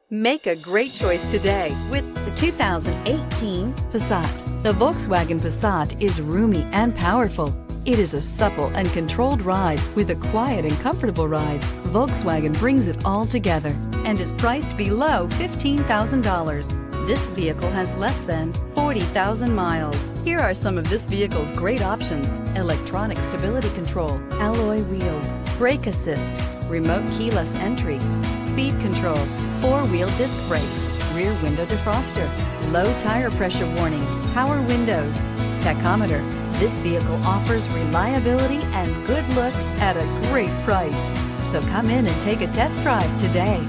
Make a great choice today with the 2018 Passat. The Volkswagen Passat is roomy and powerful. It is a supple and controlled ride with a quiet and comfortable ride. Volkswagen brings it all together and is priced below $15,000. This vehicle has less than 40,000 miles. Here are some of this vehicle's great options: electronic stability control, alloy wheels, brake assist, remote keyless entry, speed control, four-wheel disc brakes, rear window defroster, low tire pressure warning, power windows, tachometer. This vehicle offers reliability and good looks at a great price. So come in and take a test drive today.